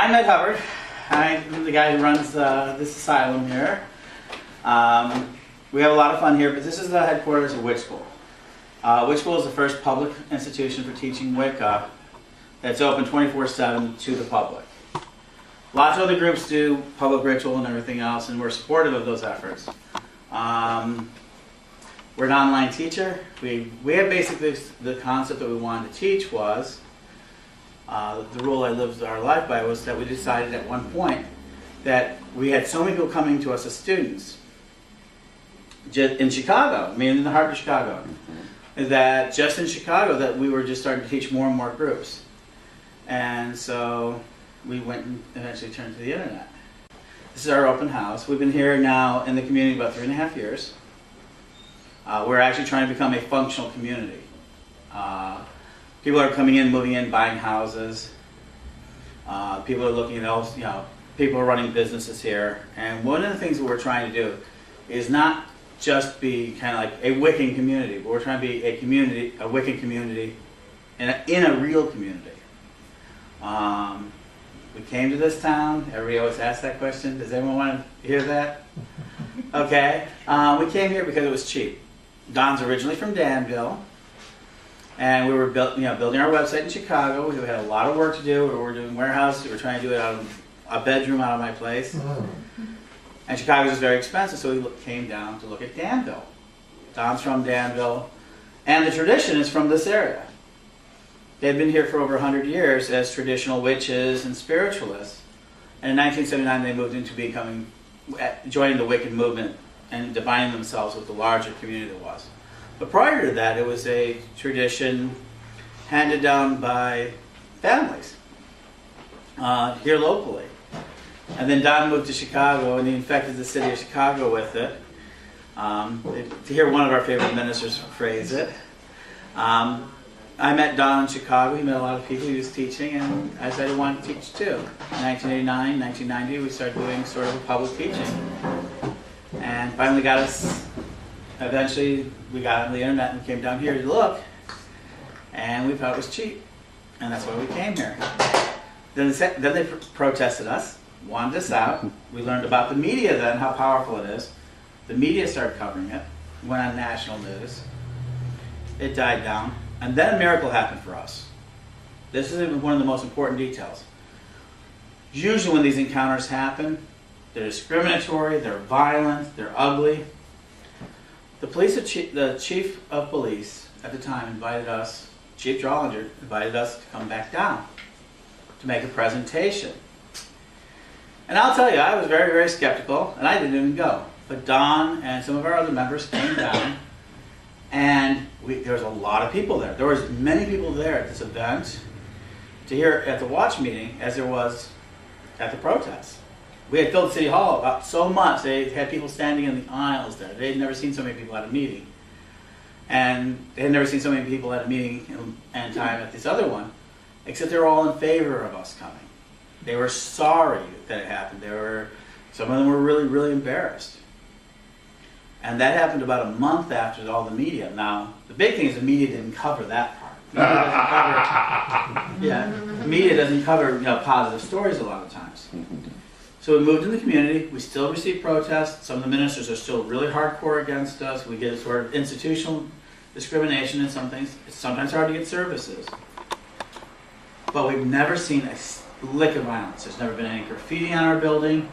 I'm Ed Hubbard. I'm the guy who runs this asylum here. We have a lot of fun here, but this is the headquarters of Witch School. Witch School is the first public institution for teaching Wicca that's open 24/7 to the public. Lots of other groups do public ritual and everything else, and we're supportive of those efforts. We're an online teacher. We have basically the concept that we wanted to teach was, the rule I lived our life by was that we decided at one point that we had so many people coming to us as students in Chicago, I mean in the heart of Chicago, that just in Chicago that we were just starting to teach more and more groups. And so we went and eventually turned to the internet. This is our open house. We've been here now in the community about 3.5 years. We're actually trying to become a functional community. People are coming in, moving in, buying houses. People are looking at, people are running businesses here. And one of the things that we're trying to do is not just be kind of like a Wiccan community, but we're trying to be a community, a Wiccan community, in a real community. We came to this town. Everybody always asks that question. Does anyone want to hear that? Okay. We came here because it was cheap. Don's originally from Danville, and we were building our website in Chicago. We had a lot of work to do. We were doing warehouses. We were trying to do it out of a bedroom out of my place. And Chicago was very expensive, so we came down to look at Danville. Don's from Danville, and the tradition is from this area. They'd been here for over 100 years as traditional witches and spiritualists. And in 1979, they moved into joining the Wiccan movement and defining themselves with the larger community that was. But prior to that, it was a tradition handed down by families here locally. And then Don moved to Chicago, and he infected the city of Chicago with it. To hear one of our favorite ministers phrase it. I met Don in Chicago. He met a lot of people he was teaching, and I decided I wanted to teach too. In 1989, 1990, we started doing sort of a public teaching. And finally eventually we got on the internet and came down here to look, and we thought it was cheap. And that's why we came here. Then they protested us, wanted us out. We learned about the media then, how powerful it is. The media started covering it, went on national news. It died down. And then a miracle happened for us. This is one of the most important details. Usually when these encounters happen, they're discriminatory, they're violent, they're ugly. The chief of police at the time invited us, Chief Drollinger invited us to come back down to make a presentation. And I'll tell you, I was very, very skeptical, and I didn't even go. But Don and some of our other members came down, and there was a lot of people there. There was many people there at this event to hear at the watch meeting as there was at the protest. We had filled City Hall up so much. They had people standing in the aisles there. They had never seen so many people at a meeting. And they had never seen so many people at a meeting and time at this other one, except they were all in favor of us coming. They were sorry that it happened. Some of them were really, really embarrassed. And that happened about a month after all the media. Now, the big thing is the media didn't cover that part. The media doesn't cover positive stories a lot of times. So we moved in the community. We still receive protests. Some of the ministers are still really hardcore against us. We get sort of institutional discrimination in some things. It's sometimes hard to get services. But we've never seen a lick of violence. There's never been any graffiti on our building.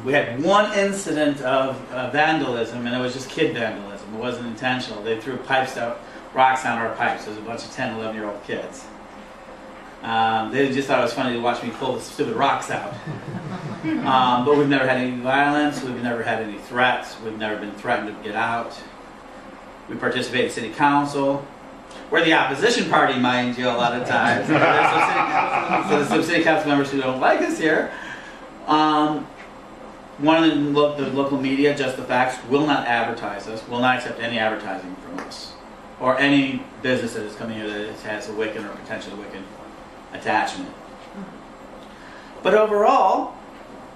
We had one incident of vandalism, and it was just kid vandalism. It wasn't intentional. They threw rocks down our pipes. There was a bunch of 10, 11-year-old kids. They just thought it was funny to watch me pull the stupid rocks out. But we've never had any violence. We've never had any threats. We've never been threatened to get out. We participate in city council. We're the opposition party, mind you, a lot of times. So there's some city council members who don't like us here. One of the local media, Just the Facts, will not advertise us, will not accept any advertising from us, or any business that is coming here that has a Wiccan or potential Wiccan attachment. But overall,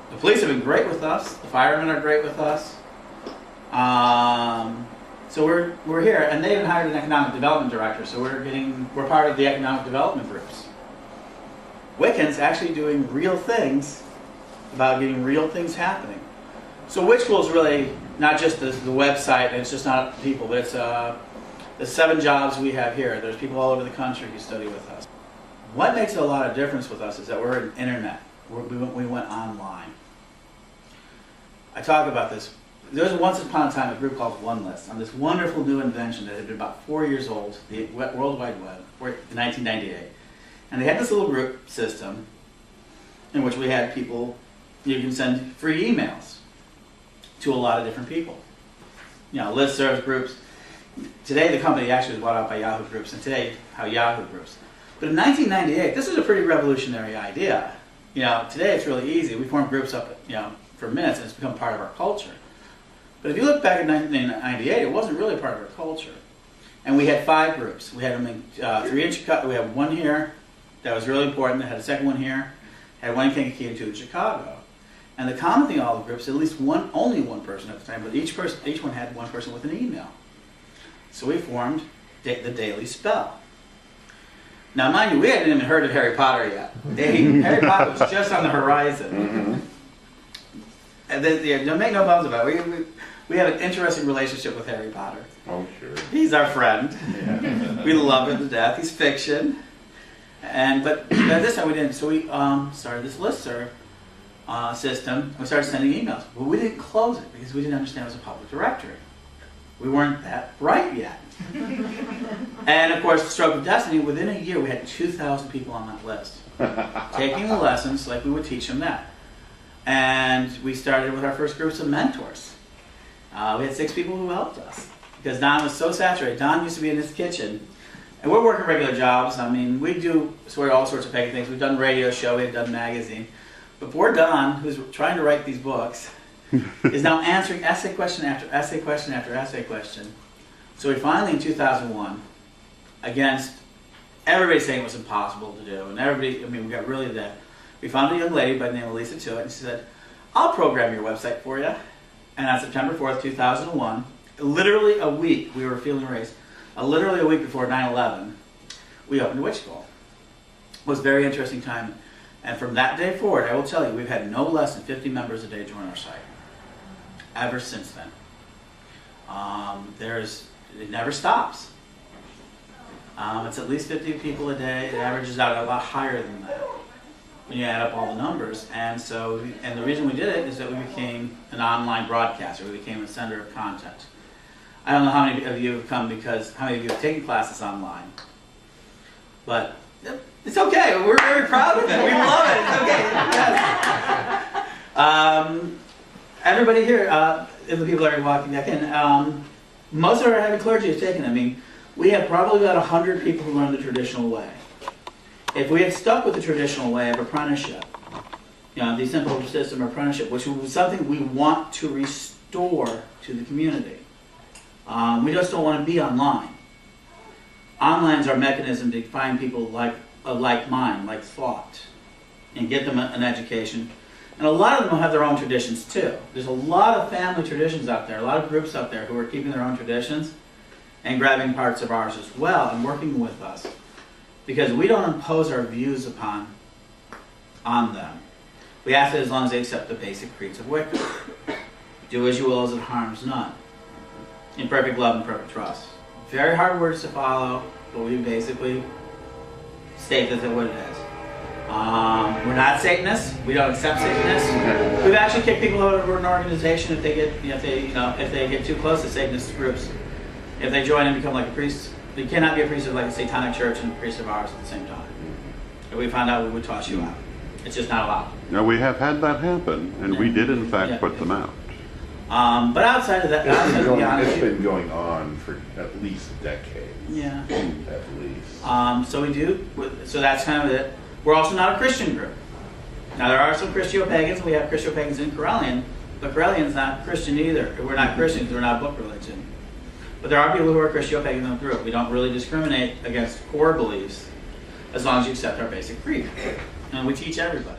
the police have been great with us, the firemen are great with us. So we're here, and they even hired an economic development director, so we're part of the economic development groups. Wiccans actually doing real things about getting real things happening. So Witch School is really not just the website, and it's just not people, but it's the 7 jobs we have here. There's people all over the country who study with us. What makes a lot of difference with us is that we're an internet. We went online. I talk about this. There was once upon a time a group called One List on this wonderful new invention that had been about 4 years old, the World Wide Web, in 1998. And they had this little group system in which we had people, you can send free emails to a lot of different people. You know, listservs, groups. Today the company actually was bought out by Yahoo Groups, and today how Yahoo Groups. But in 1998, this was a pretty revolutionary idea. You know, today it's really easy. We form groups up, you know, for minutes, and it's become part of our culture. But if you look back at 1998, it wasn't really part of our culture. And we had 5 groups. We had them in, 3 in Chicago. We had 1 here that was really important. They had a second one here. Had 1 in Kankakee and 2 in Chicago. And the common thing, all the groups, at least only one person at the time, but each one had 1 person with an email. So we formed the Daily Spell. Now, mind you, we hadn't even heard of Harry Potter yet. Harry Potter was just on the horizon. Mm-hmm. And then, make no bones about it. We have an interesting relationship with Harry Potter. Oh, sure. He's our friend. Yeah. We love him to death. He's fiction. But at this time we didn't. So we started this listserv system. We started sending emails. But we didn't close it because we didn't understand it was a public directory. We weren't that bright yet. And of course, the stroke of destiny, within a year we had 2,000 people on that list. Taking the lessons like we would teach them that. And we started with our first groups of mentors. We had 6 people who helped us because Don was so saturated. Don used to be in his kitchen, and we're working regular jobs. I mean, we do all sorts of Pagan things. We've done radio show, we've done magazine. But poor Don, who's trying to write these books, is now answering essay question after essay question after essay question. So we finally, in 2001, against everybody saying it was impossible to do, and everybody, I mean, we got really that. We found a young lady by the name of Lisa Tuitt, and she said, "I'll program your website for you." And on September 4th, 2001, literally a week, we were feeling raised, literally a week before 9/11, we opened Witch School. It was a very interesting time. And from that day forward, I will tell you, we've had no less than 50 members a day join our site. Ever since then. It never stops. It's at least 50 people a day. It averages out a lot higher than that when you add up all the numbers. And so, and the reason we did it is that we became an online broadcaster. We became a sender of content. I don't know how many of you have come because how many of you have taken classes online. But it's okay. We're very proud of it. We love it. It's okay. Yes. Everybody here, and the people that are walking back in, most of our heavy clergy have taken it. I mean, we have probably about 100 people who learn the traditional way. If we had stuck with the traditional way of apprenticeship, you know, the simple system of apprenticeship, which was something we want to restore to the community, we just don't want to be online. Online is our mechanism to find people like mind, like thought, and get them an education. And a lot of them will have their own traditions too. There's a lot of family traditions out there, a lot of groups out there who are keeping their own traditions and grabbing parts of ours as well and working with us. Because we don't impose our views on them. We ask that as long as they accept the basic creeds of Wicca. Do as you will as it harms none. In perfect love and perfect trust. Very hard words to follow, but we basically state that what it is. We're not Satanists. We don't accept Satanists. We've actually kicked people out of an organization if they get too close to Satanist groups. If they join and become like a priest, you cannot be a priest of like a satanic church and a priest of ours at the same time. If we found out, we would toss you out. It's just not allowed. Now we have had that happen, and we did in fact put them out. But outside of that, it's been going on for at least a decade. Yeah. At least. So we do. So that's kind of it. We're also not a Christian group. Now there are some Christio-Pagans. We have Christio-Pagans in Correllian, but Correllian's not Christian either. We're not Christians. We're not book religion. But there are people who are Christio-Pagan in the group. We don't really discriminate against core beliefs as long as you accept our basic creed. And we teach everybody.